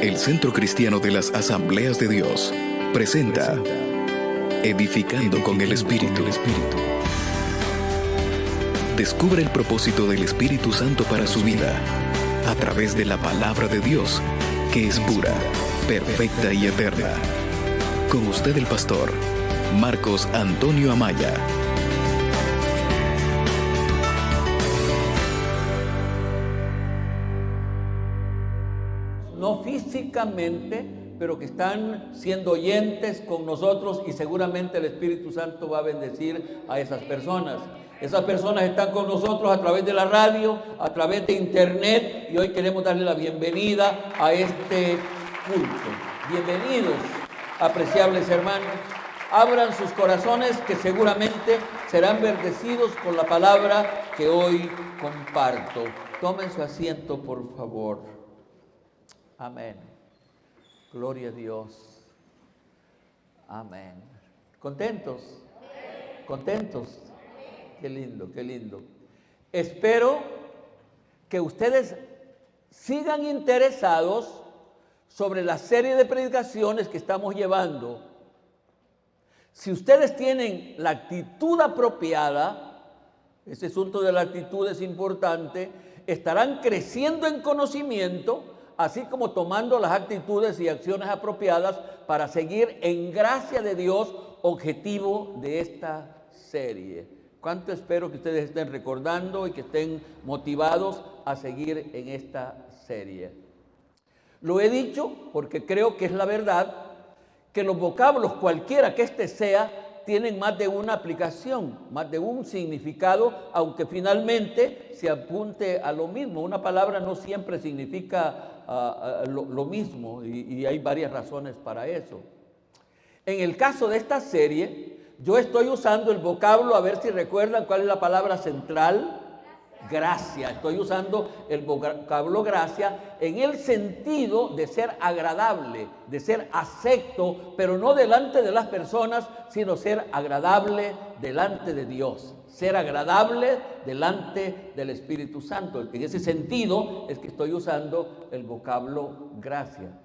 El Centro Cristiano de las Asambleas de Dios presenta Edificando con el Espíritu. Descubre el propósito del Espíritu Santo para su vida a través de la palabra de Dios, que es pura, perfecta y eterna. Con usted el pastor Marcos Antonio Amaya. No físicamente, pero que están siendo oyentes con nosotros, y seguramente el Espíritu Santo va a bendecir a esas personas. Esas personas están con nosotros a través de la radio, a través de internet, y hoy queremos darle la bienvenida a este culto. Bienvenidos, apreciables hermanos. Abran sus corazones, que seguramente serán bendecidos con la palabra que hoy comparto. Tomen su asiento, por favor. Amén. Gloria a Dios. Amén. ¿Contentos? ¿Contentos? Qué lindo, qué lindo. Espero que ustedes sigan interesados sobre la serie de predicaciones que estamos llevando. Si ustedes tienen la actitud apropiada, ese asunto de la actitud es importante, estarán creciendo en conocimiento, así como tomando las actitudes y acciones apropiadas para seguir en gracia de Dios, objetivo de esta serie. ¿Cuánto espero que ustedes estén recordando y que estén motivados a seguir en esta serie? Lo he dicho porque creo que es la verdad, que los vocablos, cualquiera que este sea, tienen más de una aplicación, más de un significado, aunque finalmente se apunte a lo mismo. Una palabra no siempre significa lo mismo, y hay varias razones para eso. En el caso de esta serie, yo estoy usando el vocablo, a ver si recuerdan cuál es la palabra central. Gracia. Estoy usando el vocablo gracia en el sentido de ser agradable, de ser acepto, pero no delante de las personas, sino ser agradable delante de Dios, ser agradable delante del Espíritu Santo. En ese sentido es que estoy usando el vocablo gracia.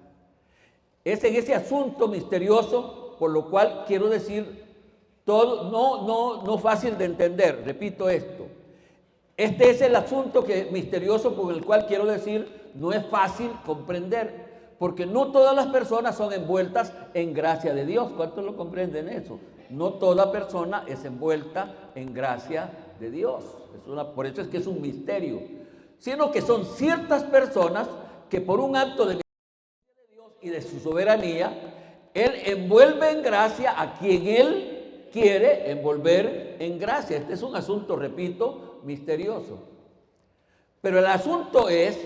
Es en ese asunto misterioso, por lo cual quiero decir todo, no fácil de entender. Repito esto. Este es el asunto misterioso por el cual quiero decir no es fácil comprender, porque no todas las personas son envueltas en gracia de Dios. ¿Cuántos lo comprenden eso? No toda persona es envuelta en gracia de Dios. Por eso es que es un misterio. Sino que son ciertas personas que por un acto de Dios y de su soberanía, Él envuelve en gracia a quien Él quiere envolver en gracia. Este es un asunto, repito, misterioso. Pero el asunto es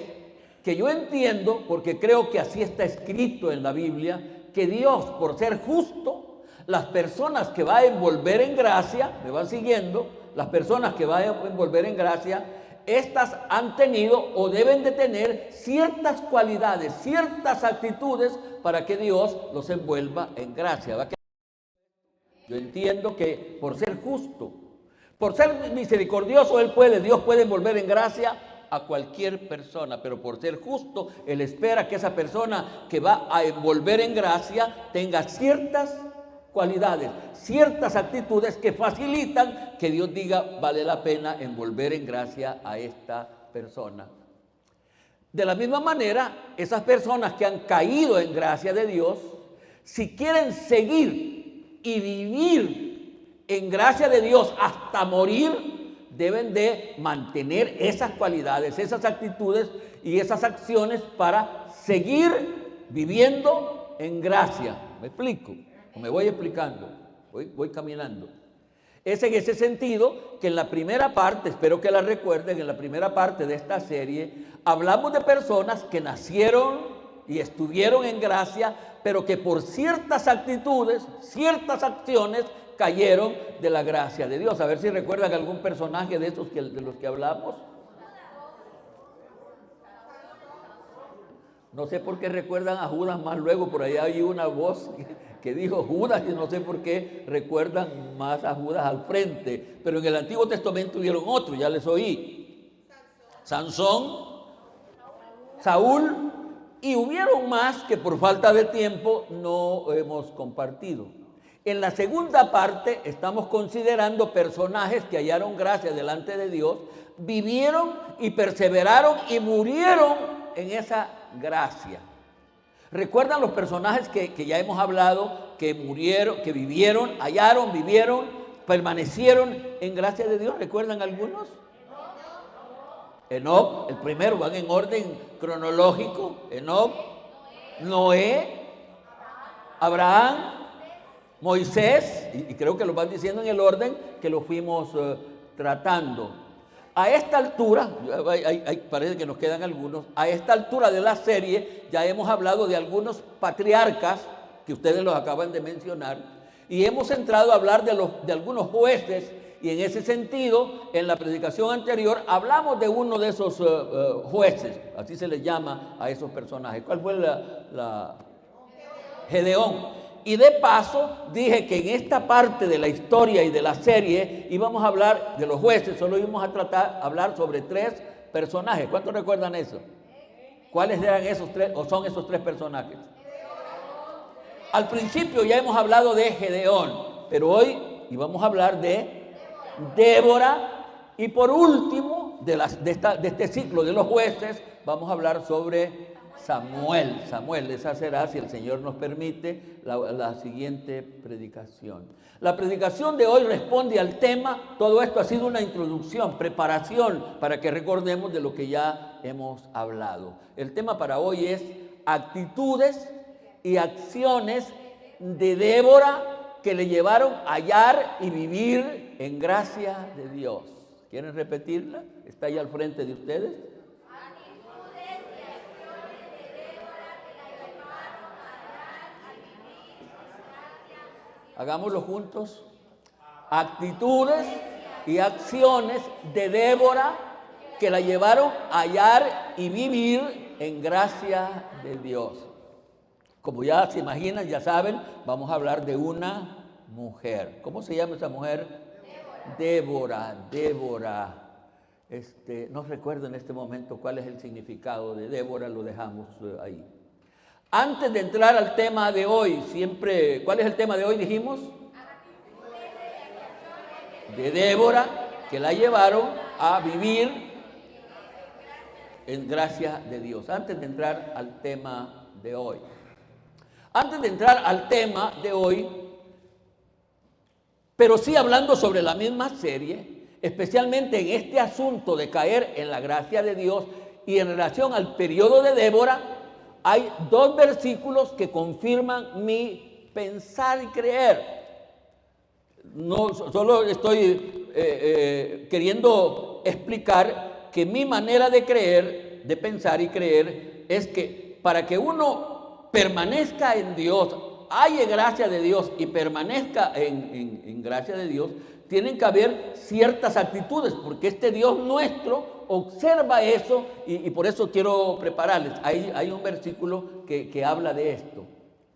que yo entiendo, porque creo que así está escrito en la Biblia, que Dios, por ser justo, las personas que va a envolver en gracia, me van siguiendo, las personas que va a envolver en gracia, estas han tenido o deben de tener ciertas cualidades, ciertas actitudes para que Dios los envuelva en gracia. Yo entiendo que por ser justo, por ser misericordioso, Dios puede envolver en gracia a cualquier persona, pero por ser justo, Él espera que esa persona que va a envolver en gracia tenga ciertas cualidades, ciertas actitudes que facilitan que Dios diga, vale la pena envolver en gracia a esta persona. De la misma manera, esas personas que han caído en gracia de Dios, si quieren seguir y vivir en gracia de Dios hasta morir, deben de mantener esas cualidades, esas actitudes y esas acciones para seguir viviendo en gracia. ¿Me explico? Me voy explicando, voy caminando. Es en ese sentido que en la primera parte, espero que la recuerden, en la primera parte de esta serie, hablamos de personas que nacieron y estuvieron en gracia, pero que por ciertas actitudes, ciertas acciones, cayeron de la gracia de Dios. A ver si recuerdan algún personaje de esos de los que hablamos. No sé por qué recuerdan a Judas más luego, por allá hay una voz que dijo Judas, y no sé por qué recuerdan más a Judas al frente. Pero en el Antiguo Testamento hubieron otros, ya les oí. Sansón, Saúl Y hubieron más que por falta de tiempo no hemos compartido. En la segunda parte estamos considerando personajes que hallaron gracia delante de Dios, vivieron y perseveraron y murieron en esa gracia. ¿Recuerdan los personajes que ya hemos hablado, que murieron, que vivieron, hallaron, vivieron, permanecieron en gracia de Dios? ¿Recuerdan algunos? Enoc, el primero, van en orden cronológico. Enoc, Noé, Abraham, Moisés, y creo que lo van diciendo en el orden que lo fuimos tratando. A esta altura, parece que nos quedan algunos, a esta altura de la serie ya hemos hablado de algunos patriarcas, que ustedes los acaban de mencionar, y hemos entrado a hablar de algunos jueces, y en ese sentido, en la predicación anterior, hablamos de uno de esos jueces, así se les llama a esos personajes. ¿Cuál fue Gedeón? Y de paso dije que en esta parte de la historia y de la serie íbamos a hablar de los jueces, solo íbamos a hablar sobre 3 personajes. ¿Cuántos recuerdan eso? ¿Cuáles eran esos 3 o son esos 3 personajes? Al principio ya hemos hablado de Gedeón, pero hoy íbamos a hablar de Débora, y por último de este ciclo de los jueces vamos a hablar sobre Samuel. Esa será, si el Señor nos permite, la siguiente predicación. La predicación de hoy responde al tema. Todo esto ha sido una introducción, preparación, para que recordemos de lo que ya hemos hablado. El tema para hoy es actitudes y acciones de Débora que le llevaron a hallar y vivir en gracia de Dios. ¿Quieren repetirla? ¿Está ahí al frente de ustedes? Hagámoslo juntos. Actitudes y acciones de Débora que la llevaron a hallar y vivir en gracia de Dios. Como ya se imaginan, ya saben, vamos a hablar de una mujer. ¿Cómo se llama esa mujer? Débora. No recuerdo en este momento cuál es el significado de Débora, lo dejamos ahí. Antes de entrar al tema de hoy, ¿cuál es el tema de hoy? Dijimos de Débora, que la llevaron a vivir en gracia de Dios. Antes de entrar al tema de hoy, pero sí hablando sobre la misma serie, especialmente en este asunto de caer en la gracia de Dios y en relación al periodo de Débora, hay 2 versículos que confirman mi pensar y creer. No solo estoy queriendo explicar que mi manera de creer, de pensar y creer, es que para que uno permanezca en Dios, haya gracia de Dios y permanezca en gracia de Dios, tienen que haber ciertas actitudes, porque este Dios nuestro observa eso y por eso quiero prepararles. Hay un versículo que habla de esto.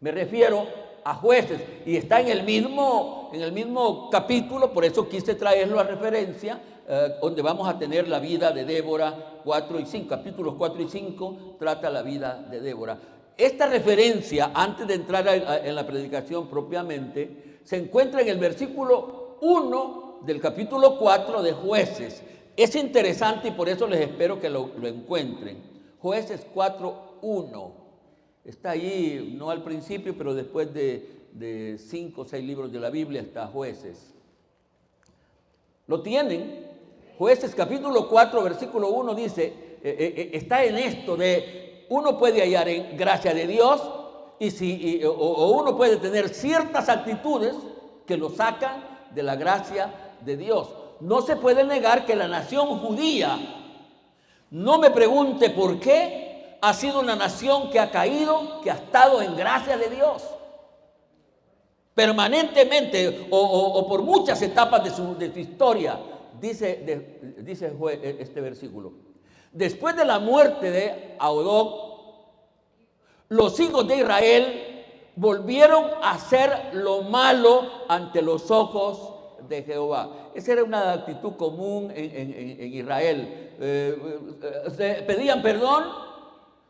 Me refiero a Jueces y está en el mismo capítulo, por eso quise traerlo a referencia, donde vamos a tener la vida de Débora 4 y 5. Capítulos 4 y 5 trata la vida de Débora. Esta referencia, antes de entrar en la predicación propiamente, se encuentra en el versículo 1 del capítulo 4 de Jueces. Es interesante y por eso les espero que lo encuentren. Jueces 4:1. Está ahí, no al principio, pero después de 5 o 6 libros de la Biblia está Jueces. ¿Lo tienen? Jueces capítulo 4, versículo 1 dice, está en esto de uno puede hallar en gracia de Dios o uno puede tener ciertas actitudes que lo sacan de la gracia de Dios. No se puede negar que la nación judía, no me pregunte por qué, ha sido una nación que ha caído, que ha estado en gracia de Dios. Permanentemente o por muchas etapas de su historia, dice este versículo. Después de la muerte de Adoc, los hijos de Israel volvieron a hacer lo malo ante los ojos de Jehová. Esa era una actitud común en Israel. Se pedían perdón,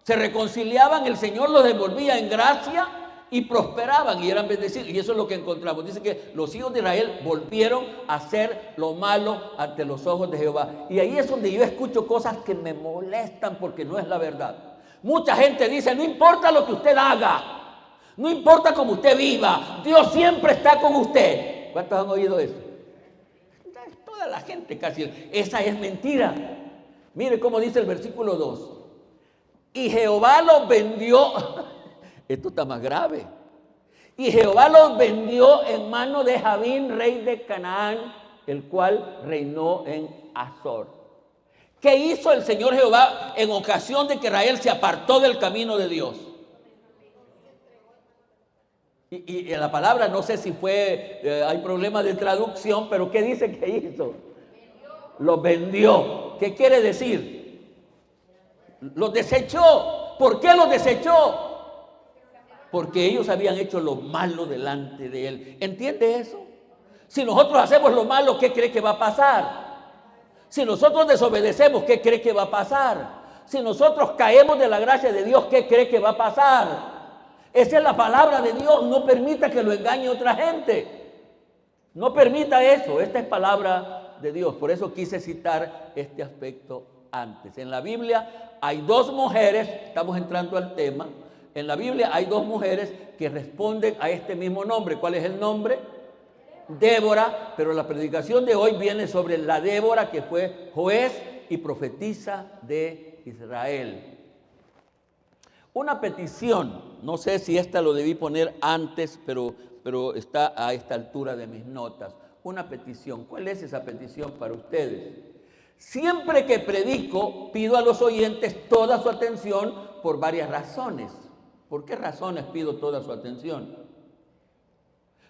Se reconciliaban, el Señor los devolvía en gracia y prosperaban y eran bendecidos. Y eso es lo que encontramos. Dice que los hijos de Israel volvieron a hacer lo malo ante los ojos de Jehová. Y ahí es donde yo escucho cosas que me molestan porque no es la verdad. Mucha gente dice, no importa lo que usted haga, no importa cómo usted viva, Dios siempre está con usted. ¿Cuántos han oído eso? Toda la gente casi. Esa es mentira. Mire cómo dice el versículo 2. Y Jehová los vendió. Esto está más grave. Y Jehová los vendió en mano de Jabín, rey de Canaán, el cual reinó en Azor. ¿Qué hizo el Señor Jehová en ocasión de que Israel se apartó del camino de Dios? Y la palabra, no sé si fue, hay problemas de traducción, pero ¿qué dice que hizo? Los vendió. ¿Qué quiere decir? Los desechó. ¿Por qué los desechó? Porque ellos habían hecho lo malo delante de Él. ¿Entiende eso? Si nosotros hacemos lo malo, ¿qué cree que va a pasar? Si nosotros desobedecemos, ¿qué cree que va a pasar? Si nosotros caemos de la gracia de Dios, ¿qué cree que va a pasar? Esa es la palabra de Dios. No permita que lo engañe otra gente. No permita eso. Esta es palabra de Dios. Por eso quise citar este aspecto antes. En la Biblia hay dos mujeres, estamos entrando al tema. En la Biblia hay dos mujeres que responden a este mismo nombre. ¿Cuál es el nombre? Débora, pero la predicación de hoy viene sobre la Débora que fue juez y profetisa de Israel. Una petición, no sé si esta lo debí poner antes, pero está a esta altura de mis notas. Una petición, ¿cuál es esa petición para ustedes? Siempre que predico, pido a los oyentes toda su atención por varias razones. ¿Por qué razones pido toda su atención?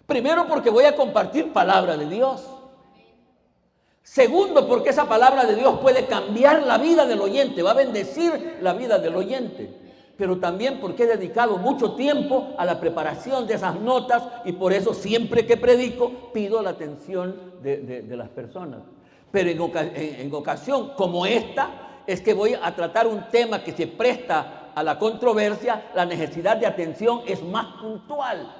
Primero, porque voy a compartir palabra de Dios. Segundo, porque esa palabra de Dios puede cambiar la vida del oyente, va a bendecir la vida del oyente. Pero también porque he dedicado mucho tiempo a la preparación de esas notas y por eso siempre que predico pido la atención de las personas. Pero en ocasión como esta es que voy a tratar un tema que se presta a la controversia, la necesidad de atención es más puntual.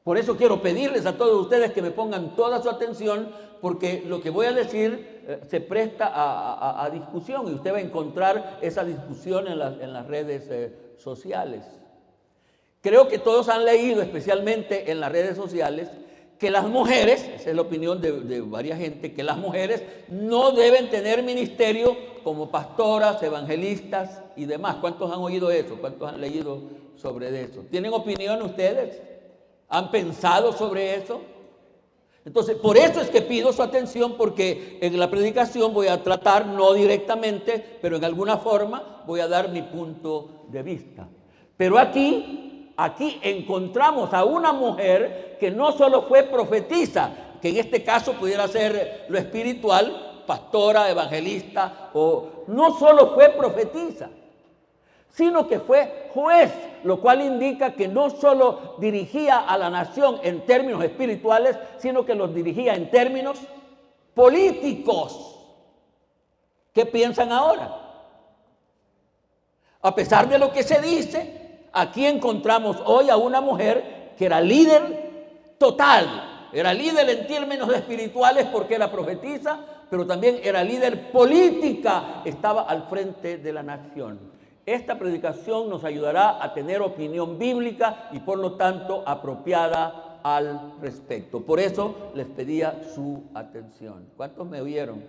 Por eso quiero pedirles a todos ustedes que me pongan toda su atención, porque lo que voy a decir se presta a discusión y usted va a encontrar esa discusión en las redes sociales. Creo que todos han leído, especialmente en las redes sociales, que las mujeres, esa es la opinión de varias gente, que las mujeres no deben tener ministerio como pastoras, evangelistas y demás. ¿Cuántos han oído eso? ¿Cuántos han leído sobre eso? ¿Tienen opinión ustedes? ¿Han pensado sobre eso? Entonces, por eso es que pido su atención, porque en la predicación voy a tratar, no directamente, pero en alguna forma voy a dar mi punto de vista. Pero aquí encontramos a una mujer que no solo fue profetisa, que en este caso pudiera ser lo espiritual, pastora, evangelista, o no solo fue profetisa, sino que fue juez, lo cual indica que no solo dirigía a la nación en términos espirituales, sino que los dirigía en términos políticos. ¿Qué piensan ahora? A pesar de lo que se dice, aquí encontramos hoy a una mujer que era líder total, era líder en términos espirituales porque era profetisa, pero también era líder política, estaba al frente de la nación. Esta predicación nos ayudará a tener opinión bíblica y por lo tanto apropiada al respecto. Por eso les pedía su atención. ¿Cuántos me oyeron?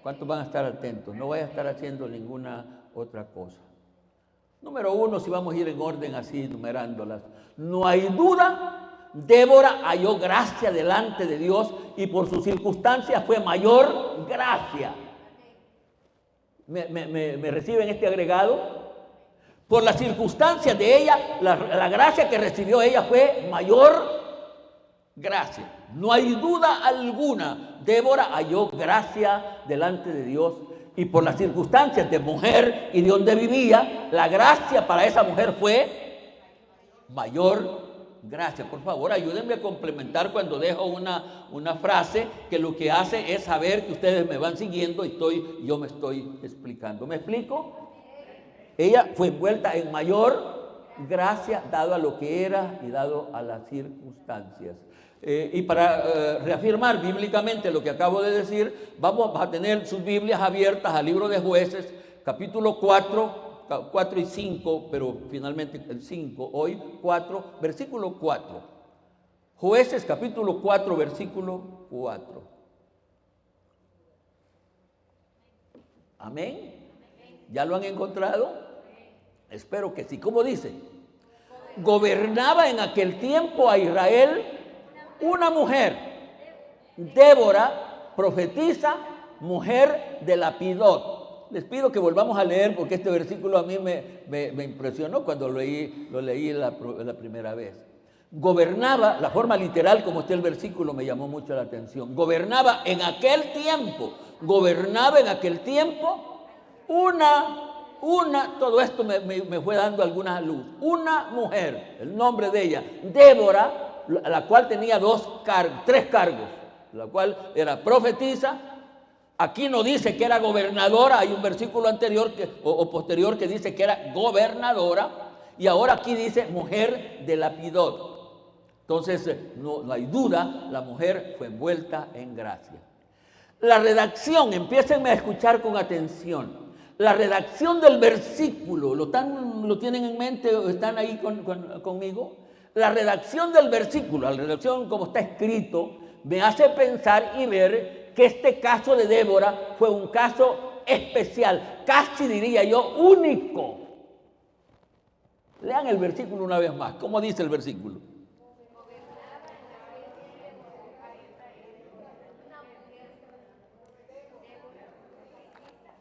¿Cuántos van a estar atentos? No voy a estar haciendo ninguna otra cosa. Número uno, si vamos a ir en orden así, numerándolas. No hay duda, Débora halló gracia delante de Dios y por sus circunstancias fue mayor gracia. ¿Me reciben este agregado? Por las circunstancias de ella, la gracia que recibió ella fue mayor gracia. No hay duda alguna, Débora halló gracia delante de Dios y por las circunstancias de mujer y de donde vivía, la gracia para esa mujer fue mayor gracia. Por favor, ayúdenme a complementar cuando dejo una frase que lo que hace es saber que ustedes me van siguiendo y yo me estoy explicando. ¿Me explico? Ella fue envuelta en mayor gracia dado a lo que era y dado a las circunstancias. Y para reafirmar bíblicamente lo que acabo de decir, vamos a tener sus Biblias abiertas al libro de Jueces, capítulo 4 y 5, pero finalmente el 5, hoy 4, versículo 4. Jueces capítulo 4, versículo 4. Amén. ¿Ya lo han encontrado? Espero que sí. ¿Cómo dice? Gobernaba en aquel tiempo a Israel una mujer, Débora, profetisa, mujer de Lapidot. Les pido que volvamos a leer porque este versículo a mí me impresionó cuando lo leí la primera vez. Gobernaba, la forma literal como está el versículo me llamó mucho la atención. Gobernaba en aquel tiempo todo esto me fue dando alguna luz. Una mujer, el nombre de ella, Débora, la cual tenía tres cargos, la cual era profetisa. Aquí no dice que era gobernadora, hay un versículo anterior o posterior que dice que era gobernadora, y ahora aquí dice mujer de Lapidot. Entonces, no hay duda, la mujer fue envuelta en gracia. La redacción, empiécenme a escuchar con atención. La redacción del versículo, ¿lo tienen en mente o están ahí conmigo? La redacción del versículo, la redacción como está escrito, me hace pensar y ver que este caso de Débora fue un caso especial, casi diría yo único. Lean el versículo una vez más. ¿Cómo dice el versículo?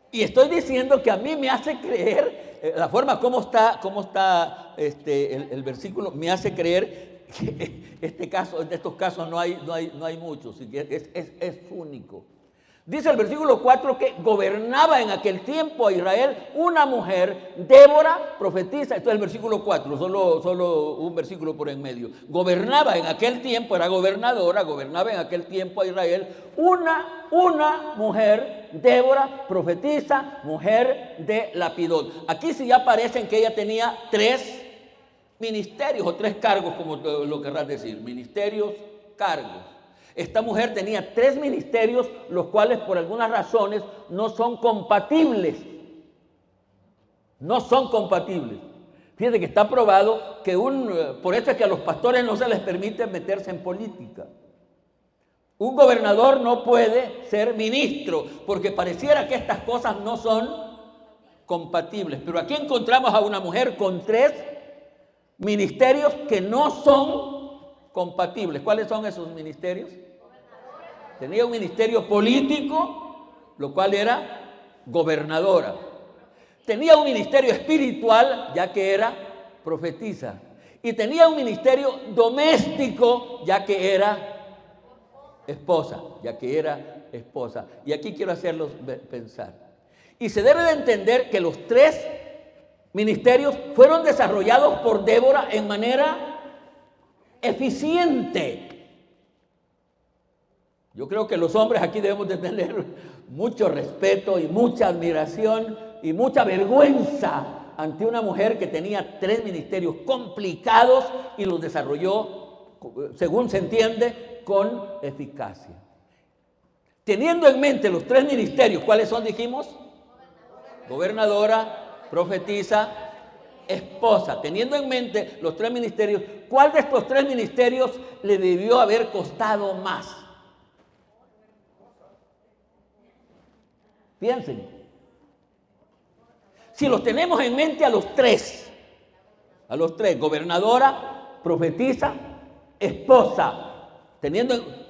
Y estoy diciendo que a mí me hace creer, la forma como está el versículo, me hace creer que de estos casos no hay muchos, es único. Dice el versículo 4 que gobernaba en aquel tiempo a Israel una mujer, Débora, profetisa. Esto es el versículo 4, solo un versículo por en medio. Gobernaba en aquel tiempo, era gobernadora, gobernaba en aquel tiempo a Israel una mujer, Débora, profetisa, mujer de Lapidot. Aquí sí ya aparecen que ella tenía 3 ministerios o 3 cargos, como lo querrás decir, ministerios, cargos. Esta mujer tenía 3 ministerios, los cuales por algunas razones no son compatibles. No son compatibles. Fíjense que está probado que por eso es que a los pastores no se les permite meterse en política. Un gobernador no puede ser ministro, porque pareciera que estas cosas no son compatibles. Pero aquí encontramos a una mujer con 3 ministerios que no son compatibles. ¿Cuáles son esos ministerios? Tenía un ministerio político, lo cual era gobernadora. Tenía un ministerio espiritual, ya que era profetisa. Y tenía un ministerio doméstico, ya que era esposa. Y aquí quiero hacerlos pensar. Y se debe de entender que los 3 ministerios fueron desarrollados por Débora en manera eficiente. Yo creo que los hombres aquí debemos de tener mucho respeto y mucha admiración y mucha vergüenza ante una mujer que tenía 3 ministerios complicados y los desarrolló, según se entiende, con eficacia. Teniendo en mente los 3 ministerios, ¿cuáles son, dijimos? Gobernadora, profetisa, esposa. Teniendo en mente los 3 ministerios, ¿cuál de estos 3 ministerios le debió haber costado más? Piensen. Si los tenemos en mente a los 3, gobernadora, profetisa, esposa,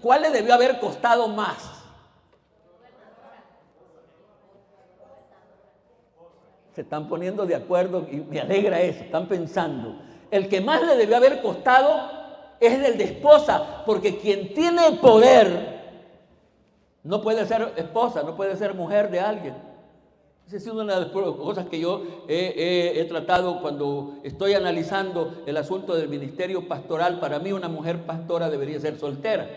¿cuál le debió haber costado más? Se están poniendo de acuerdo y me alegra eso, están pensando. El que más le debió haber costado es el de esposa, porque quien tiene poder no puede ser esposa, no puede ser mujer de alguien. Esa es una de las cosas que yo he tratado cuando estoy analizando el asunto del ministerio pastoral. Para mí una mujer pastora debería ser soltera.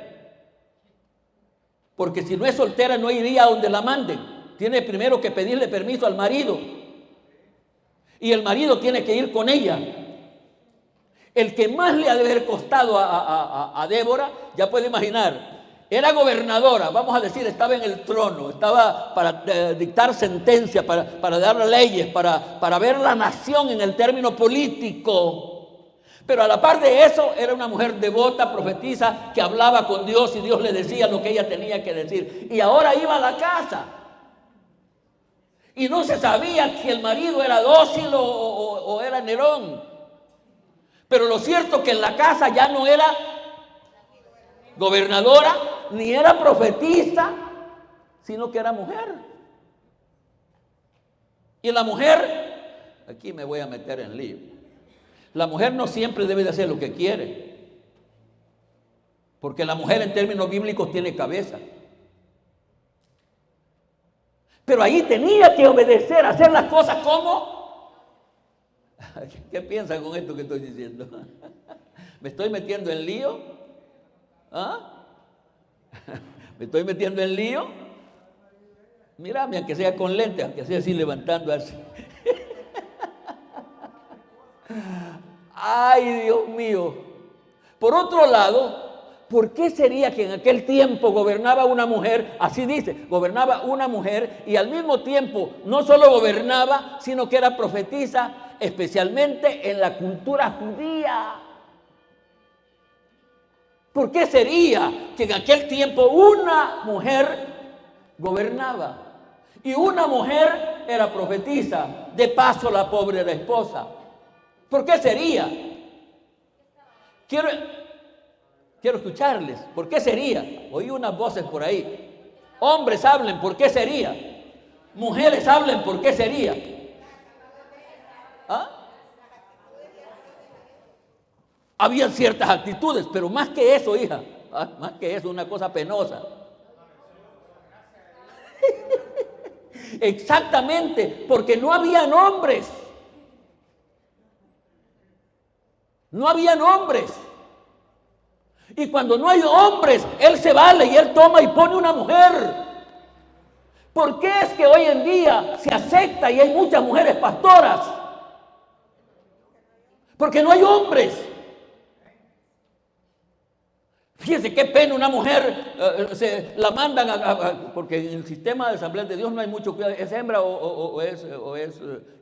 Porque si no es soltera no iría a donde la manden. Tiene primero que pedirle permiso al marido. y el marido tiene que ir con ella. El que más le ha de haber costado a Débora, ya puede imaginar, era gobernadora, vamos a decir, estaba en el trono, estaba para dictar sentencia, para dar leyes, para ver la nación en el término político. Pero a la par de eso, era una mujer devota, profetisa, que hablaba con Dios y Dios le decía lo que ella tenía que decir. Y ahora iba a la casa. Y no se sabía si el marido era dócil o era Nerón. Pero lo cierto es que en la casa ya no era gobernadora, ni era profetisa, sino que era mujer. Y la mujer, aquí me voy a meter en lío, la mujer no siempre debe de hacer lo que quiere, porque la mujer en términos bíblicos tiene cabeza. Pero ahí tenía que obedecer, hacer las cosas como... ¿Qué piensan con esto que estoy diciendo? ¿Me estoy metiendo en lío? ¿Ah? ¿Me estoy metiendo en lío? Mírame, aunque sea con lentes, aunque sea así levantando así. Ay, Dios mío. Por otro lado, ¿por qué sería que en aquel tiempo gobernaba una mujer? Así dice, gobernaba una mujer y al mismo tiempo no solo gobernaba, sino que era profetisa, especialmente en la cultura judía. ¿Por qué sería que en aquel tiempo una mujer gobernaba y una mujer era profetisa? De paso, la pobre era esposa. ¿Por qué sería? Quiero escucharles. ¿Por qué sería? Oí unas voces por ahí. Hombres hablen, ¿por qué sería? Mujeres hablen, ¿por qué sería? ¿Ah? Habían ciertas actitudes, pero más que eso, hija, más que eso, una cosa penosa. Exactamente, porque no habían hombres. No habían hombres. Y cuando no hay hombres, él se vale y él toma y pone una mujer. ¿Por qué es que hoy en día se acepta y hay muchas mujeres pastoras? Porque no hay hombres. Fíjense qué pena, una mujer se la mandan porque en el sistema de Asamblea de Dios no hay mucho cuidado. ¿Es hembra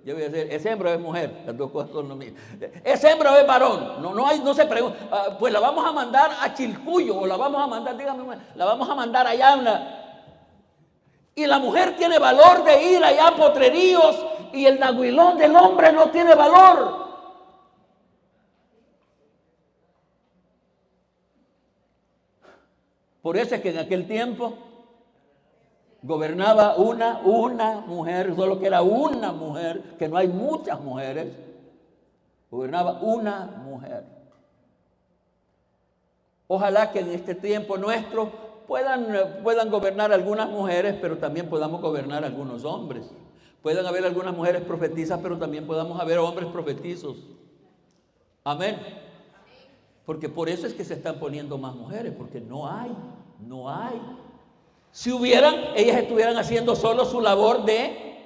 es hembra o es mujer? Las dos cosas son lo mismo. ¿Es hembra o es varón? No se pregunta. Pues la vamos a mandar a Chilcuyo o la vamos a mandar, la vamos a mandar allá. Y la mujer tiene valor de ir allá a Potreríos y el naguilón del hombre no tiene valor. Por eso es que en aquel tiempo gobernaba una mujer, solo que era una mujer, que no hay muchas mujeres, gobernaba una mujer. Ojalá que en este tiempo nuestro puedan gobernar algunas mujeres, pero también podamos gobernar algunos hombres. Puedan haber algunas mujeres profetizas, pero también podamos haber hombres profetizos. Amén. Porque por eso es que se están poniendo más mujeres, porque no hay. Si hubieran, ellas estuvieran haciendo solo su labor de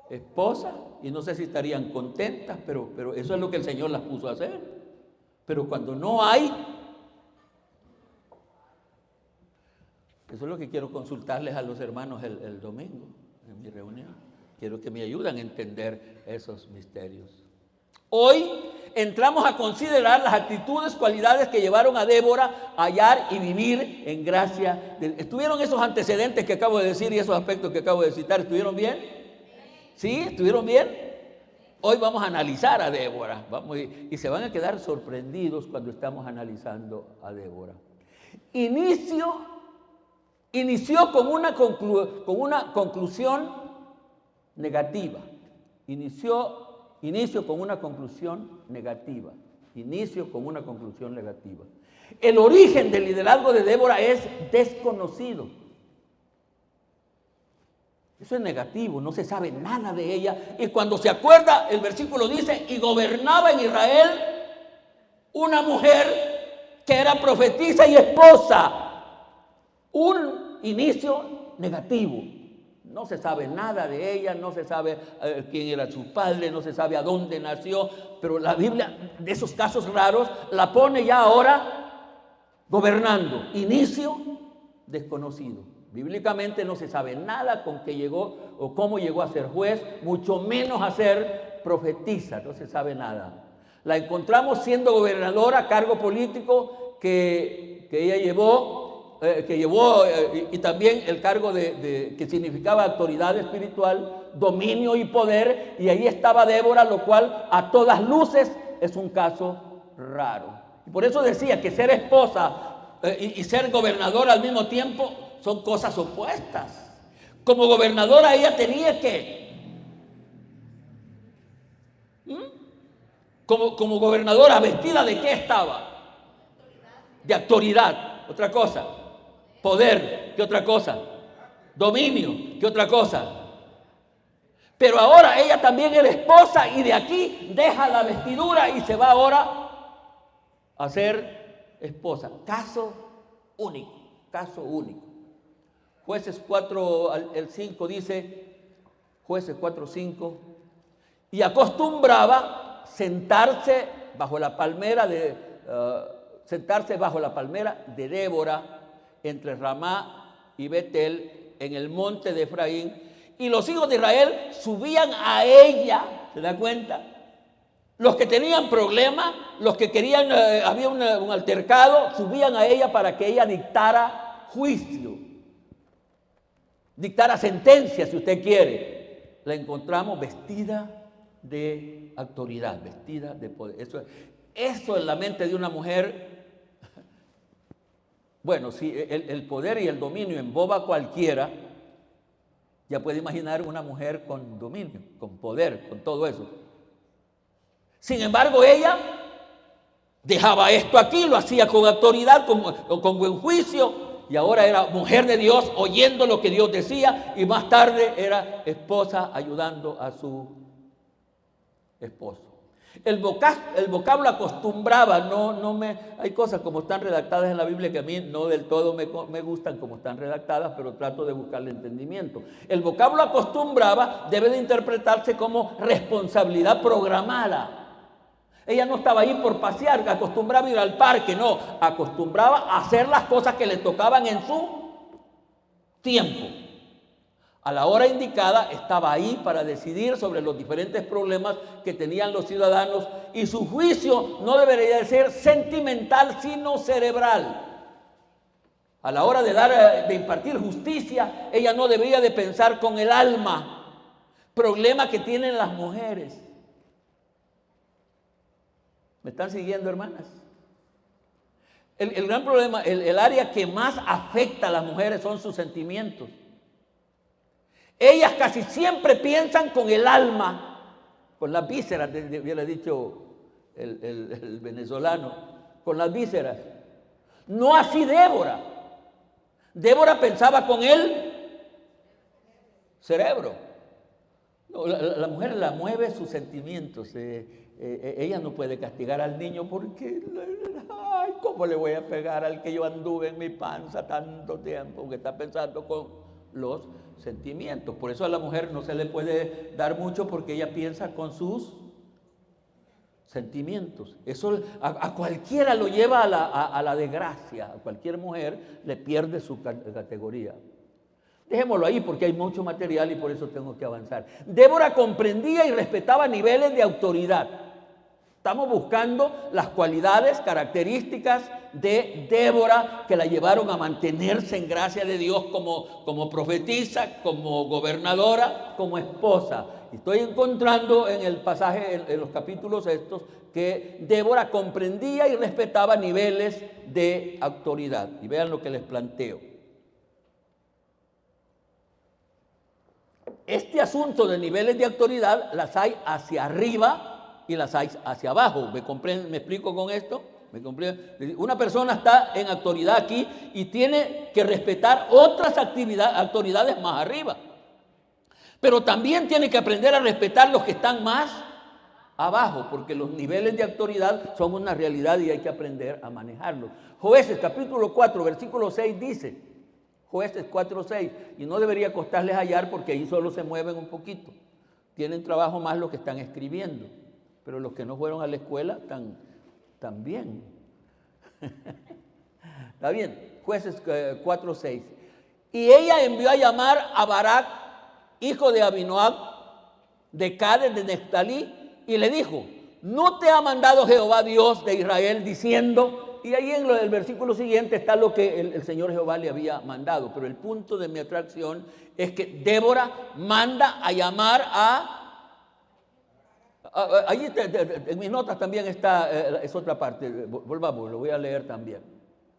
esposa, y no sé si estarían contentas, pero eso es lo que el Señor las puso a hacer. Pero cuando no hay, eso es lo que quiero consultarles a los hermanos el domingo, en mi reunión. Quiero que me ayuden a entender esos misterios. Hoy entramos a considerar las actitudes, cualidades que llevaron a Débora a hallar y vivir en gracia. ¿Estuvieron esos antecedentes que acabo de decir y esos aspectos que acabo de citar? ¿Estuvieron bien? ¿Sí? ¿Estuvieron bien? Hoy vamos a analizar a Débora. Y se van a quedar sorprendidos cuando estamos analizando a Débora. Inició con una conclusión negativa. Inicio con una conclusión negativa. El origen del liderazgo de Débora es desconocido. Eso es negativo, no se sabe nada de ella. Y cuando se acuerda, el versículo dice, y gobernaba en Israel una mujer que era profetisa y esposa. Un inicio negativo. No se sabe nada de ella, no se sabe quién era su padre, no se sabe a dónde nació, pero la Biblia, de esos casos raros, la pone ya ahora gobernando. Inicio desconocido. Bíblicamente no se sabe nada con qué llegó o cómo llegó a ser juez, mucho menos a ser profetisa, no se sabe nada. La encontramos siendo gobernadora, cargo político que ella llevó, y también el cargo que significaba autoridad espiritual, dominio y poder, y ahí estaba Débora, lo cual a todas luces es un caso raro. Y por eso decía que ser esposa y ser gobernadora al mismo tiempo son cosas opuestas. Como gobernadora ella tenía que, como gobernadora, vestida ¿de qué estaba? De autoridad. Otra cosa. Poder, ¿qué otra cosa? Dominio, ¿qué otra cosa? Pero ahora ella también es esposa y de aquí deja la vestidura y se va ahora a ser esposa. Caso único, caso único. Jueces 4, el 5 dice, Jueces 4, 5, y acostumbraba sentarse bajo la palmera de Débora, entre Ramá y Betel, en el monte de Efraín, y los hijos de Israel subían a ella, ¿se da cuenta? Los que tenían problemas, los que querían, había un altercado, subían a ella para que ella dictara juicio, dictara sentencia, si usted quiere. La encontramos vestida de autoridad, vestida de poder. Eso en la mente de una mujer. Bueno, si el poder y el dominio emboba a cualquiera, ya puede imaginar una mujer con dominio, con poder, con todo eso. Sin embargo, ella dejaba esto aquí, lo hacía con autoridad, con buen juicio, y ahora era mujer de Dios, oyendo lo que Dios decía, y más tarde era esposa ayudando a su esposo. El vocablo acostumbraba, hay cosas como están redactadas en la Biblia que a mí no del todo me gustan como están redactadas, pero trato de buscarle entendimiento. El vocablo acostumbraba debe de interpretarse como responsabilidad programada. Ella no estaba ahí por pasear, acostumbraba ir al parque, no, acostumbraba a hacer las cosas que le tocaban en su tiempo. A la hora indicada estaba ahí para decidir sobre los diferentes problemas que tenían los ciudadanos, y su juicio no debería de ser sentimental, sino cerebral. A la hora de impartir justicia, ella no debería de pensar con el alma, problema que tienen las mujeres. ¿Me están siguiendo, hermanas? El gran problema, el área que más afecta a las mujeres son sus sentimientos. Ellas casi siempre piensan con el alma, con las vísceras, hubiera dicho el venezolano, con las vísceras. No así Débora. Débora pensaba con el cerebro. No, la mujer la mueve sus sentimientos. Ella no puede castigar al niño porque, ay, ¿cómo le voy a pegar al que yo anduve en mi panza tanto tiempo? Que está pensando con los sentimientos. Por eso a la mujer no se le puede dar mucho, porque ella piensa con sus sentimientos. Eso a cualquiera lo lleva a la desgracia. A cualquier mujer le pierde su categoría. Dejémoslo ahí porque hay mucho material y por eso tengo que avanzar. Débora comprendía y respetaba niveles de autoridad. Estamos buscando las cualidades, características de Débora que la llevaron a mantenerse en gracia de Dios como profetisa, como gobernadora, como esposa. Y estoy encontrando en el pasaje, en los capítulos estos, que Débora comprendía y respetaba niveles de autoridad. Y vean lo que les planteo. Este asunto de niveles de autoridad las hay hacia arriba y las hay hacia abajo. ¿Me explico con esto? Una persona está en autoridad aquí y tiene que respetar otras autoridades más arriba. Pero también tiene que aprender a respetar los que están más abajo, porque los niveles de autoridad son una realidad y hay que aprender a manejarlos. Jueces capítulo 4, versículo 6 dice, Jueces 4:6. Y no debería costarles hallar porque ahí solo se mueven un poquito. Tienen trabajo más los que están escribiendo. Pero los que no fueron a la escuela están bien. Está bien. Jueces 4:6. Y ella envió a llamar a Barak, hijo de Abinoam, de Cades de Neftalí, y le dijo: ¿no te ha mandado Jehová Dios de Israel diciendo? Y ahí en el versículo siguiente está lo que el Señor Jehová le había mandado. Pero el punto de mi atracción es que Débora manda a llamar allí en mis notas también está, es otra parte. Volvamos, lo voy a leer también.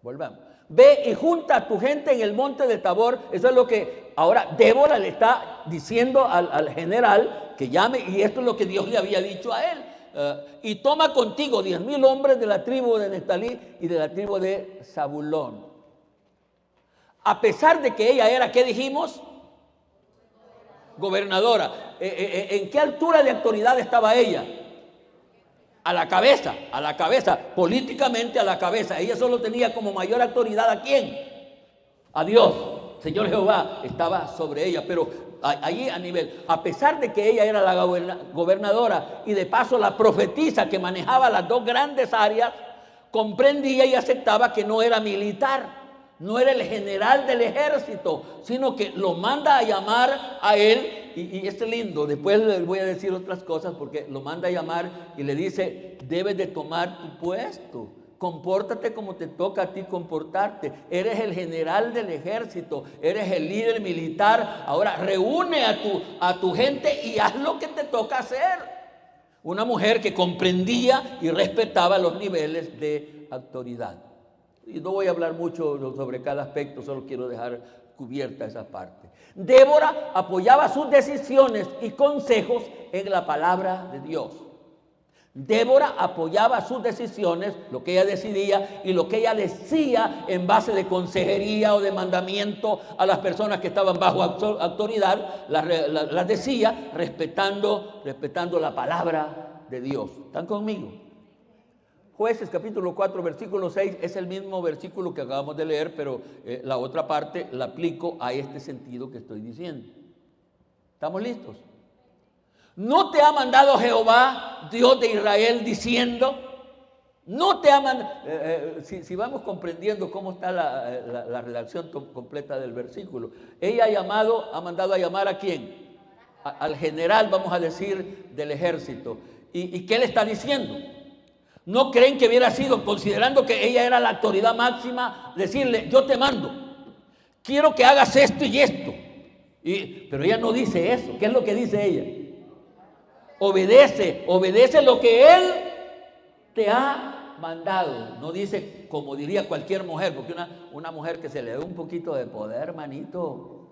Volvamos. Ve y junta a tu gente en el monte de Tabor. Eso es lo que ahora Débora le está diciendo al general que llame, y esto es lo que Dios le había dicho a él. Y toma contigo 10,000 hombres de la tribu de Neftalí y de la tribu de Zabulón. A pesar de que ella era, ¿qué dijimos? Gobernadora. ¿En qué altura de autoridad estaba ella? A la cabeza, políticamente a la cabeza. Ella solo tenía como mayor autoridad ¿a quién? A Dios. Señor Jehová estaba sobre ella, pero allí a nivel, a pesar de que ella era la gobernadora y de paso la profetisa que manejaba las dos grandes áreas, comprendía y aceptaba que no era militar, no era el general del ejército, sino que lo manda a llamar a él, y es lindo, después les voy a decir otras cosas, porque lo manda a llamar y le dice: debes de tomar tu puesto. Compórtate como te toca a ti comportarte. Eres el general del ejército, eres el líder militar. Ahora reúne a tu gente y haz lo que te toca hacer. Una mujer que comprendía y respetaba los niveles de autoridad. Y no voy a hablar mucho sobre cada aspecto, solo quiero dejar cubierta esa parte. Débora apoyaba sus decisiones y consejos en la palabra de Dios. Débora apoyaba sus decisiones, lo que ella decidía y lo que ella decía en base de consejería o de mandamiento a las personas que estaban bajo autoridad, las decía respetando la palabra de Dios. ¿Están conmigo? Jueces capítulo 4 versículo 6 es el mismo versículo que acabamos de leer, pero la otra parte la aplico a este sentido que estoy diciendo. ¿Estamos listos? ¿No te ha mandado Jehová, Dios de Israel, diciendo? No te ha mandado. Si vamos comprendiendo cómo está la redacción completa del versículo. Ella ha mandado a llamar ¿a quién? Al general, vamos a decir, del ejército. ¿Y qué le está diciendo? ¿No creen que hubiera sido, considerando que ella era la autoridad máxima, decirle: yo te mando, quiero que hagas esto y esto? Pero ella no dice eso. ¿Qué es lo que dice ella? Obedece lo que Él te ha mandado. No dice como diría cualquier mujer, porque una mujer que se le dé un poquito de poder, manito,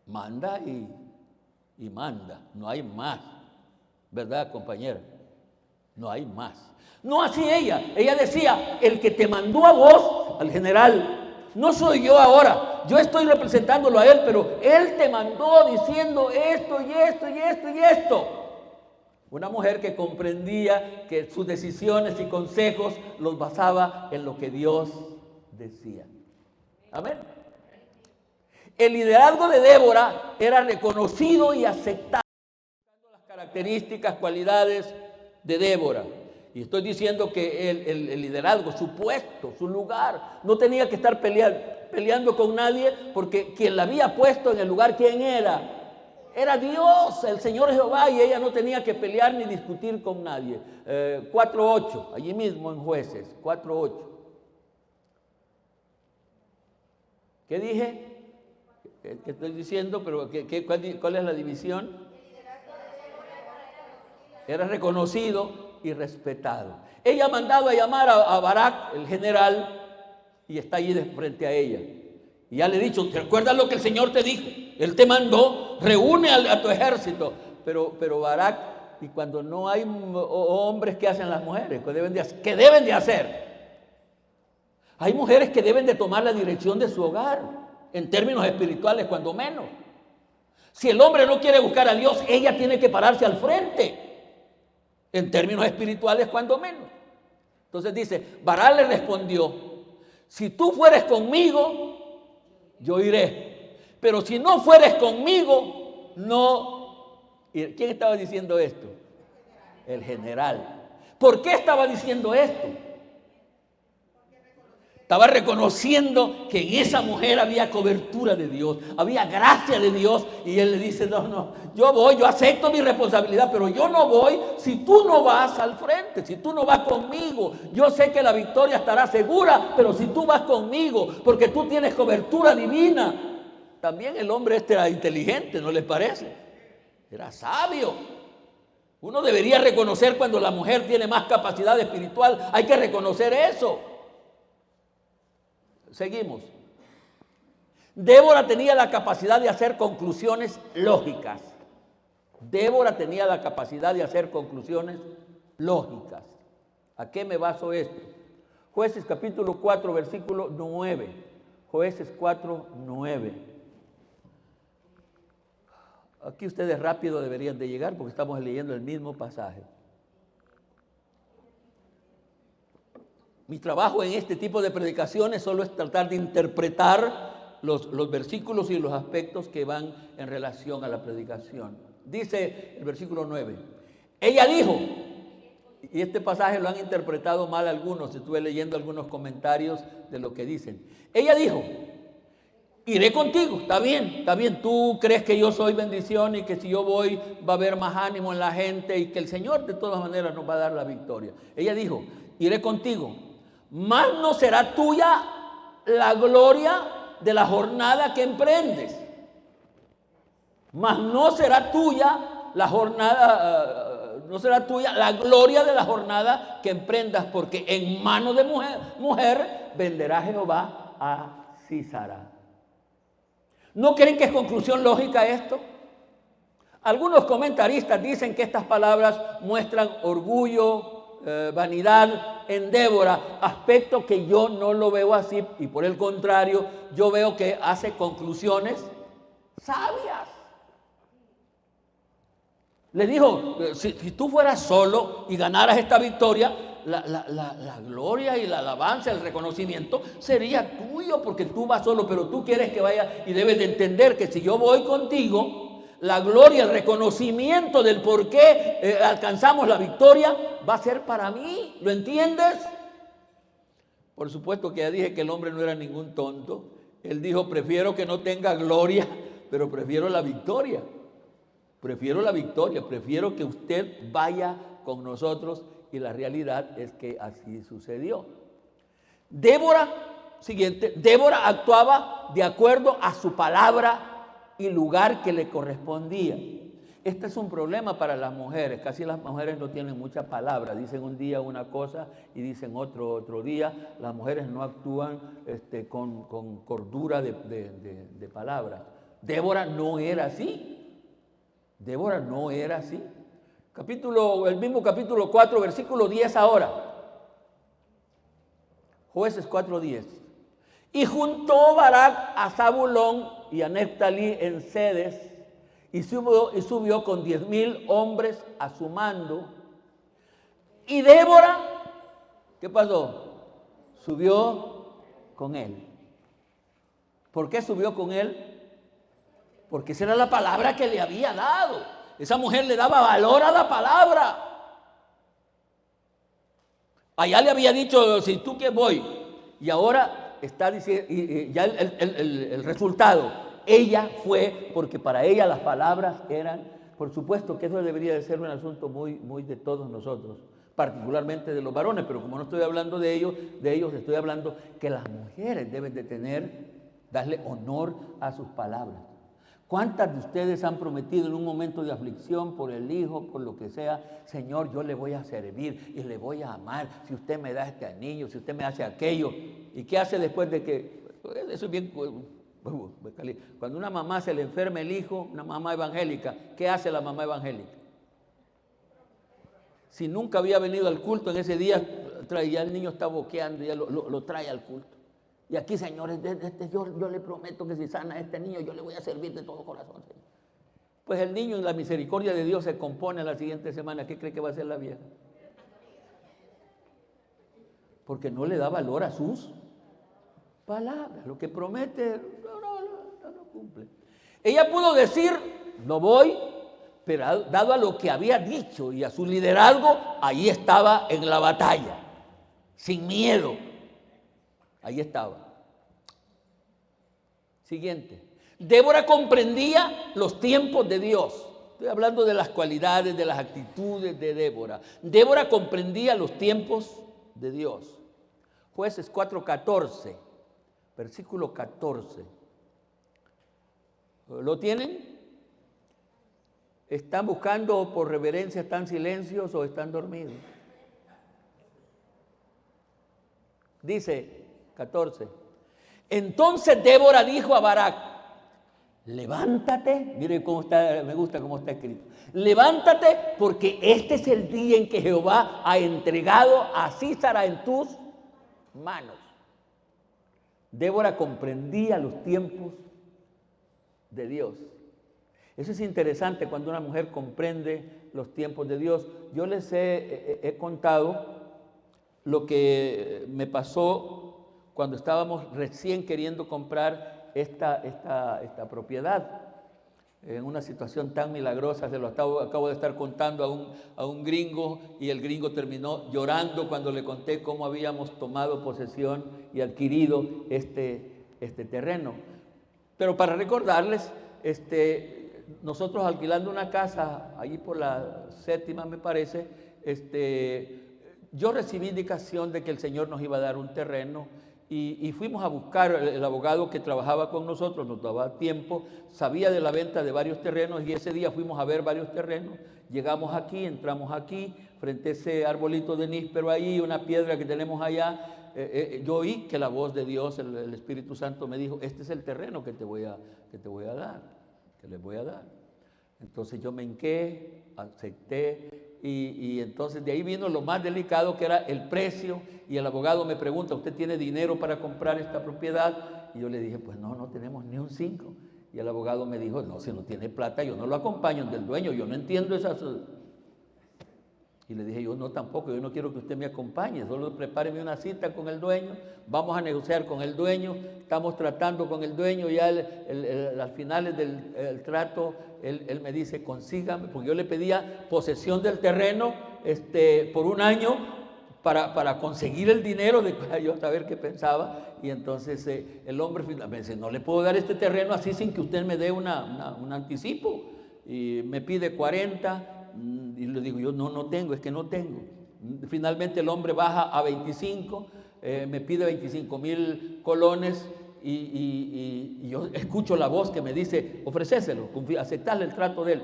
manda y manda. No hay más, ¿verdad, compañera? No hay más. No así ella. Ella decía: el que te mandó a vos, al general, no soy yo ahora. Yo estoy representándolo a él, pero él te mandó diciendo esto y esto y esto y esto. Una mujer que comprendía que sus decisiones y consejos los basaba en lo que Dios decía. Amén. El liderazgo de Débora era reconocido y aceptado. Las características, cualidades de Débora. Y estoy diciendo que el liderazgo, su puesto, su lugar, no tenía que estar peleando con nadie, porque quien la había puesto en el lugar, ¿quién era? Era Dios, el Señor Jehová, y ella no tenía que pelear ni discutir con nadie. 4:8, allí mismo en Jueces, 4:8. ¿Qué dije? ¿Qué estoy diciendo? Pero ¿cuál es la división? Era reconocido y respetado. Ella ha mandado a llamar a Barak, el general, y está allí de frente a ella. Y ya le he dicho: ¿te acuerdas lo que el Señor te dijo? Él te mandó, reúne a tu ejército. Pero Barak, y cuando no hay hombres, ¿qué hacen las mujeres? ¿Qué deben de hacer? Hay mujeres que deben de tomar la dirección de su hogar, en términos espirituales, cuando menos. Si el hombre no quiere buscar a Dios, ella tiene que pararse al frente. En términos espirituales, cuando menos. Entonces dice: Barak le respondió: Si tú fueres conmigo, yo iré. Pero si no fueres conmigo, no iré. ¿Quién estaba diciendo esto? El general. ¿Por qué estaba diciendo esto? Estaba reconociendo que en esa mujer había cobertura de Dios, había gracia de Dios. Y él le dice, no, yo voy, yo acepto mi responsabilidad, pero yo no voy si tú no vas al frente, si tú no vas conmigo. Yo sé que la victoria estará segura, pero si tú vas conmigo, porque tú tienes cobertura divina. También el hombre este era inteligente, ¿no les parece? Era sabio. Uno debería reconocer cuando la mujer tiene más capacidad espiritual, hay que reconocer eso. Seguimos. Débora tenía la capacidad de hacer conclusiones lógicas. Débora tenía la capacidad de hacer conclusiones lógicas. ¿A qué me baso esto? Jueces capítulo 4, versículo 9. Jueces 4, 9. Aquí ustedes rápido deberían de llegar porque estamos leyendo el mismo pasaje. Mi trabajo en este tipo de predicaciones solo es tratar de interpretar los versículos y los aspectos que van en relación a la predicación. Dice el versículo 9, ella dijo, y este pasaje lo han interpretado mal algunos, estuve leyendo algunos comentarios de lo que dicen. Ella dijo, iré contigo, está bien, tú crees que yo soy bendición y que si yo voy va a haber más ánimo en la gente y que el Señor de todas maneras nos va a dar la victoria. Ella dijo, iré contigo, mas no será tuya la gloria de la jornada que emprendes. Mas no será tuya la jornada, no será tuya la gloria de la jornada que emprendas, porque en mano de mujer venderá Jehová a Sísara. ¿No creen que es conclusión lógica esto? Algunos comentaristas dicen que estas palabras muestran orgullo, vanidad en Débora, aspecto que yo no lo veo así, y por el contrario, yo veo que hace conclusiones sabias. Le dijo, si tú fueras solo y ganaras esta victoria, la gloria y la alabanza, el reconocimiento sería tuyo porque tú vas solo, pero tú quieres que vaya y debes de entender que si yo voy contigo, la gloria, el reconocimiento del por qué alcanzamos la victoria va a ser para mí, ¿lo entiendes? Por supuesto que ya dije que el hombre no era ningún tonto. Él dijo, prefiero que no tenga gloria, pero prefiero la victoria. Prefiero la victoria, prefiero que usted vaya con nosotros, y la realidad es que así sucedió. Débora actuaba de acuerdo a su palabra y lugar que le correspondía. Este es un problema para las mujeres, casi las mujeres no tienen mucha palabra, dicen un día una cosa y dicen otro día, las mujeres no actúan con cordura de palabras. Débora no era así. Débora no era así. El mismo capítulo 4, versículo 10 ahora. Jueces 4:10. Y juntó Barak a Zabulón y a Neftalí en Cedes, y subió con 10,000 hombres a su mando. Y Débora, ¿qué pasó? Subió con él. ¿Por qué subió con él? Porque esa era la palabra que le había dado. Esa mujer le daba valor a la palabra. Allá le había dicho, si tú que voy. Y ahora está diciendo, y ya el resultado. Ella fue, porque para ella las palabras eran, por supuesto que eso debería de ser un asunto muy de todos nosotros, particularmente de los varones, pero como no estoy hablando de ellos estoy hablando que las mujeres deben de darle honor a sus palabras. ¿Cuántas de ustedes han prometido en un momento de aflicción por el hijo, por lo que sea? Señor, yo le voy a servir y le voy a amar. Si usted me da este anillo, si usted me hace aquello. ¿Y qué hace después de que? Eso es bien. Cuando una mamá se le enferma el hijo, una mamá evangélica, ¿qué hace la mamá evangélica? Si nunca había venido al culto en ese día, ya el niño está boqueando, ya lo trae al culto. Y aquí, señores, yo le prometo que si sana a este niño, yo le voy a servir de todo corazón. Señor. Pues el niño en la misericordia de Dios se compone la siguiente semana. ¿Qué cree que va a hacer la vieja? Porque no le da valor a sus palabra. Lo que promete, no cumple. Ella pudo decir, no voy, pero dado a lo que había dicho y a su liderazgo, ahí estaba en la batalla, sin miedo. Ahí estaba. Siguiente. Débora comprendía los tiempos de Dios. Estoy hablando de las cualidades, de las actitudes de Débora. Débora comprendía los tiempos de Dios. Jueces 4:14, versículo 14. ¿Lo tienen? ¿Están buscando por reverencia, están silencios o están dormidos? Dice 14. Entonces Débora dijo a Barak, levántate, mire cómo está, me gusta cómo está escrito. Levántate porque este es el día en que Jehová ha entregado a Sísara en tus manos. Débora comprendía los tiempos de Dios. Eso es interesante cuando una mujer comprende los tiempos de Dios. Yo les he contado lo que me pasó cuando estábamos recién queriendo comprar esta propiedad. En una situación tan milagrosa, se lo acabo de estar contando a un gringo, y el gringo terminó llorando cuando le conté cómo habíamos tomado posesión y adquirido este terreno. Pero para recordarles, nosotros alquilando una casa, allí por la 7ª me parece, yo recibí indicación de que el Señor nos iba a dar un terreno. Y fuimos a buscar, el abogado que trabajaba con nosotros, nos daba tiempo, sabía de la venta de varios terrenos, y ese día fuimos a ver varios terrenos. Llegamos aquí, entramos aquí, frente a ese arbolito de níspero ahí, una piedra que tenemos allá. Yo oí que la voz de Dios, el Espíritu Santo me dijo, este es el terreno que te voy a dar, que les voy a dar. Entonces yo me hinqué, acepté. Y entonces de ahí vino lo más delicado, que era el precio, y el abogado me pregunta, ¿usted tiene dinero para comprar esta propiedad? Y yo le dije, pues no tenemos ni un 5. Y el abogado me dijo, no, si no tiene plata, yo no lo acompaño del dueño, yo no entiendo esas. Y le dije, yo no tampoco, yo no quiero que usted me acompañe, solo prepáreme una cita con el dueño, vamos a negociar con el dueño, estamos tratando con el dueño, ya al finales del trato, él me dice, consígame, porque yo le pedía posesión del terreno por un año para conseguir el dinero, para yo saber qué pensaba. Y entonces el hombre me dice, no le puedo dar este terreno así sin que usted me dé un anticipo. Y me pide 40. Y le digo, yo no tengo, es que no tengo. Finalmente el hombre baja a 25, me pide 25,000 colones, y yo escucho la voz que me dice, ofrecéselo, aceptarle el trato de él.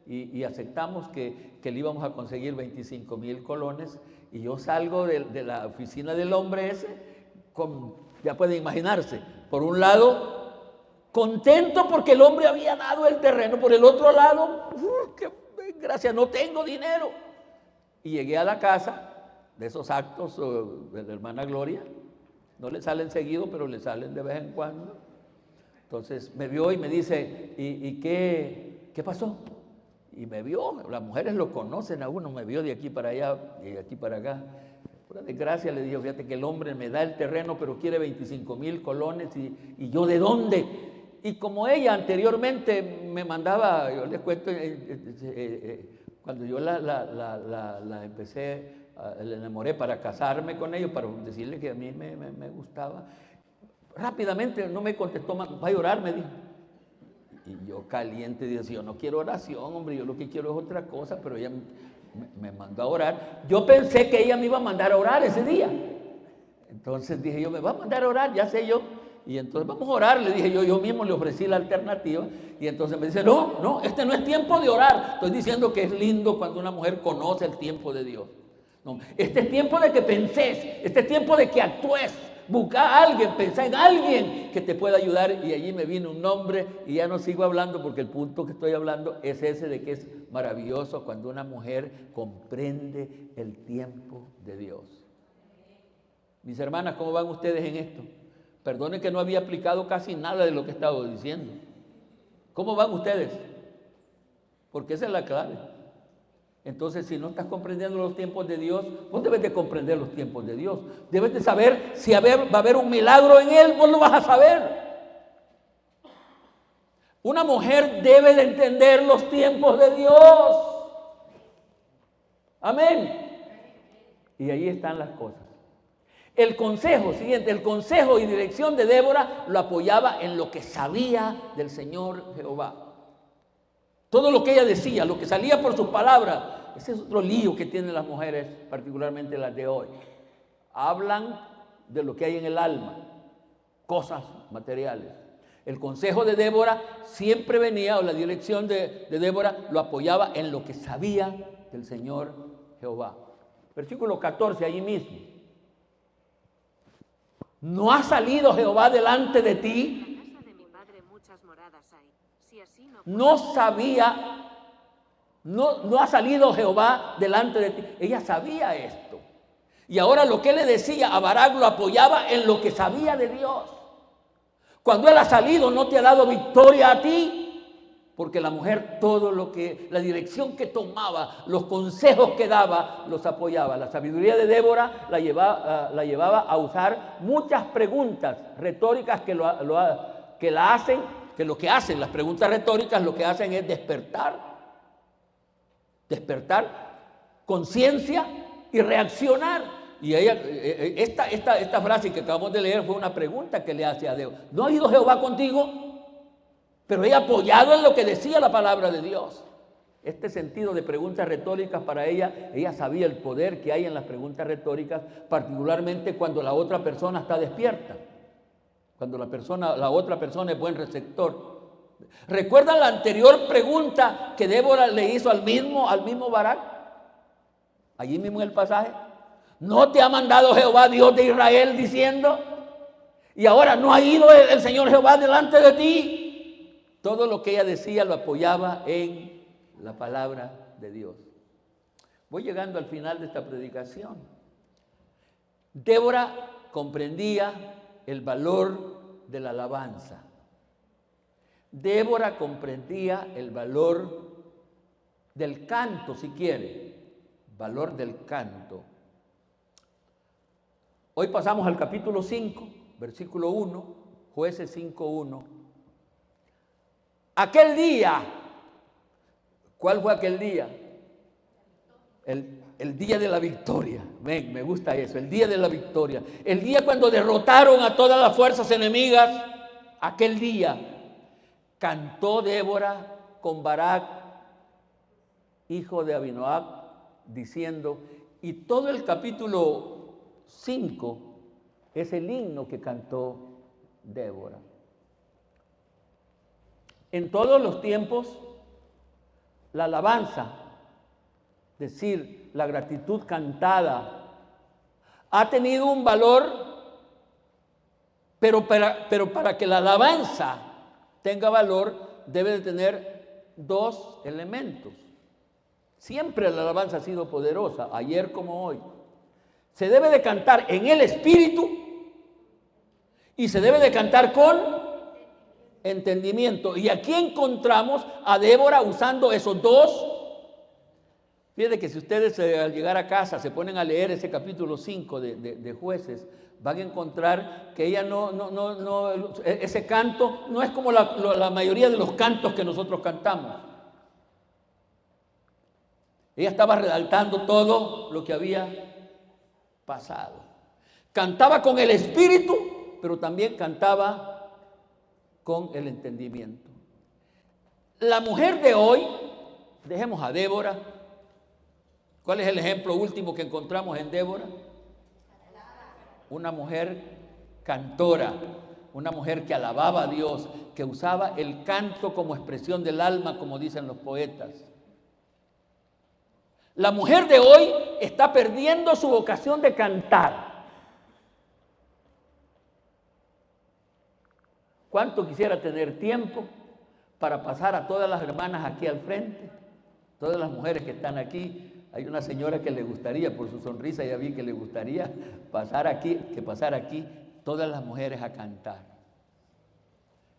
Y aceptamos que le íbamos a conseguir 25,000 colones, y yo salgo de la oficina del hombre ese, ya pueden imaginarse, por un lado, contento porque el hombre había dado el terreno, por el otro lado, gracias, no tengo dinero. Y llegué a la casa de esos actos de la hermana Gloria. No le salen seguido, pero le salen de vez en cuando. Entonces me vio y me dice, ¿y qué pasó? Y me vio, las mujeres lo conocen a uno, me vio de aquí para allá y de aquí para acá. Por desgracia le dije, fíjate que el hombre me da el terreno, pero quiere 25,000 colones, y yo ¿de dónde? Y como ella anteriormente me mandaba, yo les cuento, cuando yo la empecé, la enamoré para casarme con ellos, para decirle que a mí me gustaba, rápidamente no me contestó, va a orar, me dijo. Y yo caliente dije, yo no quiero oración, hombre, yo lo que quiero es otra cosa, pero ella me mandó a orar. Yo pensé que ella me iba a mandar a orar ese día. Entonces dije yo, me va a mandar a orar, ya sé yo. Y entonces vamos a orar, le dije yo mismo le ofrecí la alternativa, y entonces me dice, no, este no es tiempo de orar. Estoy diciendo que es lindo cuando una mujer conoce el tiempo de Dios. No, este es tiempo de que penses, este es tiempo de que actúes, busca a alguien, pensá en alguien que te pueda ayudar. Y allí me vino un nombre, y ya no sigo hablando porque el punto que estoy hablando es ese de que es maravilloso cuando una mujer comprende el tiempo de Dios. Mis hermanas, ¿cómo van ustedes en esto? Perdonen que no había aplicado casi nada de lo que he estado diciendo. ¿Cómo van ustedes? Porque esa es la clave. Entonces, si no estás comprendiendo los tiempos de Dios, vos debes de comprender los tiempos de Dios. Debes de saber si va a haber un milagro en Él, vos lo vas a saber. Una mujer debe de entender los tiempos de Dios. Amén. Y ahí están las cosas. El consejo y dirección de Débora lo apoyaba en lo que sabía del Señor Jehová. Todo lo que ella decía, lo que salía por sus palabras, ese es otro lío que tienen las mujeres, particularmente las de hoy. Hablan de lo que hay en el alma, cosas materiales. El consejo de Débora siempre venía, o la dirección de Débora lo apoyaba en lo que sabía del Señor Jehová. Versículo 14, allí mismo. ¿No ha salido Jehová delante de ti? No ha salido Jehová delante de ti. Ella sabía esto. Y ahora lo que le decía a Barak lo apoyaba en lo que sabía de Dios. Cuando Él ha salido, no te ha dado victoria a ti. Porque la mujer, la dirección que tomaba, los consejos que daba, los apoyaba. La sabiduría de Débora la llevaba a usar muchas preguntas retóricas que lo que hacen las preguntas retóricas, lo que hacen es despertar conciencia y reaccionar. Y esta frase que acabamos de leer fue una pregunta que le hace a Débora. ¿No ha ido Jehová contigo? Pero ella apoyado en lo que decía la palabra de Dios. Este sentido de preguntas retóricas para ella sabía el poder que hay en las preguntas retóricas, particularmente cuando la otra persona está despierta, cuando la otra persona es buen receptor. ¿Recuerdan la anterior pregunta que Débora le hizo al mismo Barak? Allí mismo en el pasaje. ¿No te ha mandado Jehová, Dios de Israel, diciendo? Y ahora no ha ido el Señor Jehová delante de ti. Todo lo que ella decía lo apoyaba en la palabra de Dios. Voy llegando al final de esta predicación. Débora comprendía el valor de la alabanza. Débora comprendía el valor del canto, si quiere, valor del canto. Hoy pasamos al capítulo 5, versículo 1, Jueces 5:1. Aquel día, ¿cuál fue aquel día? El día de la victoria. Ven, me gusta eso, el día de la victoria. El día cuando derrotaron a todas las fuerzas enemigas, aquel día cantó Débora con Barak, hijo de Abinoam, diciendo, y todo el capítulo 5 es el himno que cantó Débora. En todos los tiempos, la alabanza, es decir, la gratitud cantada, ha tenido un valor, pero para que la alabanza tenga valor, debe de tener dos elementos. Siempre la alabanza ha sido poderosa, ayer como hoy. Se debe de cantar en el espíritu y se debe de cantar con entendimiento. Y aquí encontramos a Débora usando esos dos. Fíjense que si ustedes al llegar a casa se ponen a leer ese capítulo 5 de Jueces, van a encontrar que ella ese canto no es como la mayoría de los cantos que nosotros cantamos. Ella estaba redactando todo lo que había pasado. Cantaba con el espíritu, pero también cantaba con el entendimiento. La mujer de hoy, dejemos a Débora. ¿Cuál es el ejemplo último que encontramos en Débora? Una mujer cantora, una mujer que alababa a Dios, que usaba el canto como expresión del alma, como dicen los poetas. La mujer de hoy está perdiendo su vocación de cantar. ¿Cuánto quisiera tener tiempo para pasar a todas las hermanas aquí al frente? Todas las mujeres que están aquí. Hay una señora que le gustaría, por su sonrisa ya vi que le gustaría pasar aquí todas las mujeres a cantar.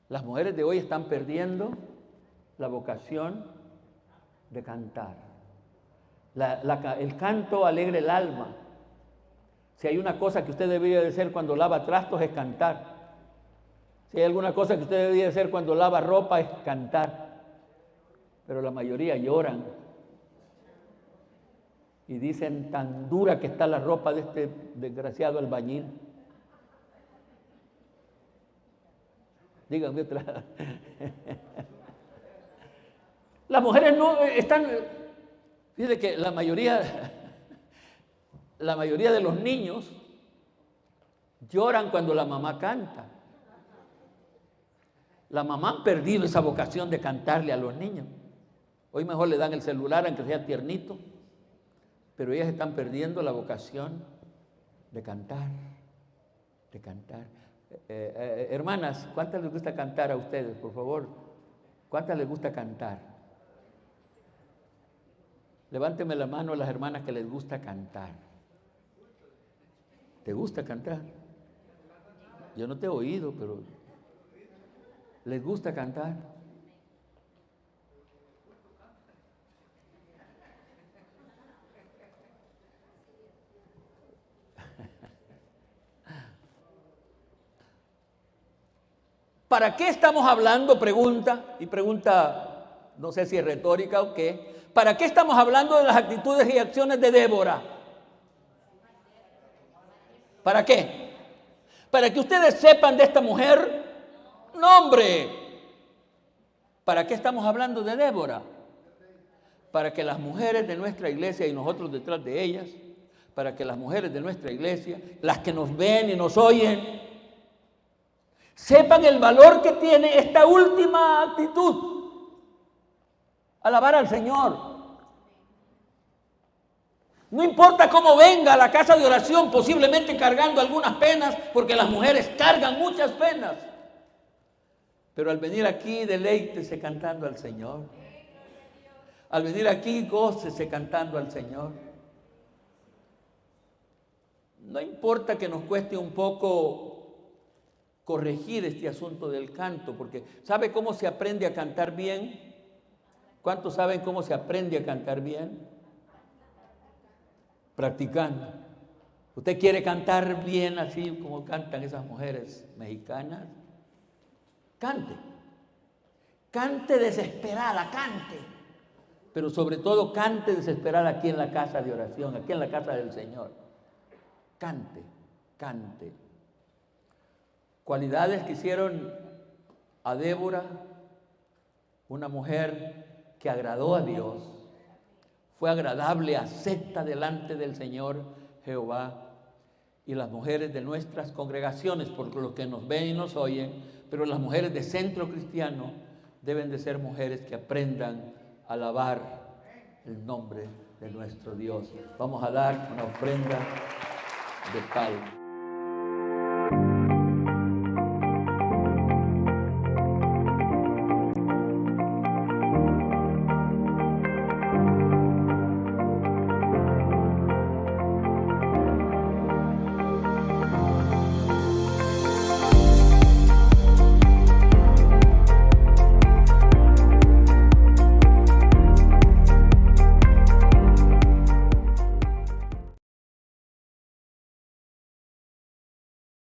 Las mujeres de hoy están perdiendo la vocación de cantar. El canto alegra el alma. Si hay una cosa que usted debería de hacer cuando lava trastos es cantar. Si hay alguna cosa que usted debería de hacer cuando lava ropa es cantar. Pero la mayoría lloran y dicen tan dura que está la ropa de este desgraciado albañil. Díganme otra. Las mujeres no están, fíjense que la mayoría de los niños lloran cuando la mamá canta. La mamá ha perdido esa vocación de cantarle a los niños. Hoy mejor le dan el celular aunque sea tiernito, pero ellas están perdiendo la vocación de cantar, de cantar. Hermanas, ¿cuántas les gusta cantar a ustedes, por favor? ¿Cuántas les gusta cantar? Levánteme la mano a las hermanas que les gusta cantar. ¿Te gusta cantar? Yo no te he oído, pero ¿les gusta cantar? ¿Para qué estamos hablando? Pregunta, y pregunta, no sé si es retórica o qué. ¿Para qué estamos hablando de las actitudes y acciones de Débora? ¿Para qué? ¿Para que ustedes sepan de esta mujer? No, hombre. ¿Para qué estamos hablando de Débora? Para que las mujeres de nuestra iglesia y nosotros detrás de ellas, para que las mujeres de nuestra iglesia, las que nos ven y nos oyen, sepan el valor que tiene esta última actitud. Alabar al Señor. No importa cómo venga a la casa de oración, posiblemente cargando algunas penas, porque las mujeres cargan muchas penas. Pero al venir aquí, deleítese cantando al Señor. Al venir aquí, gócese cantando al Señor. No importa que nos cueste un poco corregir este asunto del canto, porque ¿sabe cómo se aprende a cantar bien? ¿Cuántos saben cómo se aprende a cantar bien? Practicando. ¿Usted quiere cantar bien así como cantan esas mujeres mexicanas? Cante. Cante desesperada, cante. Pero sobre todo cante desesperada aquí en la casa de oración, aquí en la casa del Señor. Cante, cante. Cualidades que hicieron a Débora una mujer que agradó a Dios, fue agradable, acepta delante del Señor Jehová. Y las mujeres de nuestras congregaciones, por los que nos ven y nos oyen, pero las mujeres de Centro Cristiano deben de ser mujeres que aprendan a alabar el nombre de nuestro Dios. Vamos a dar una ofrenda de palma.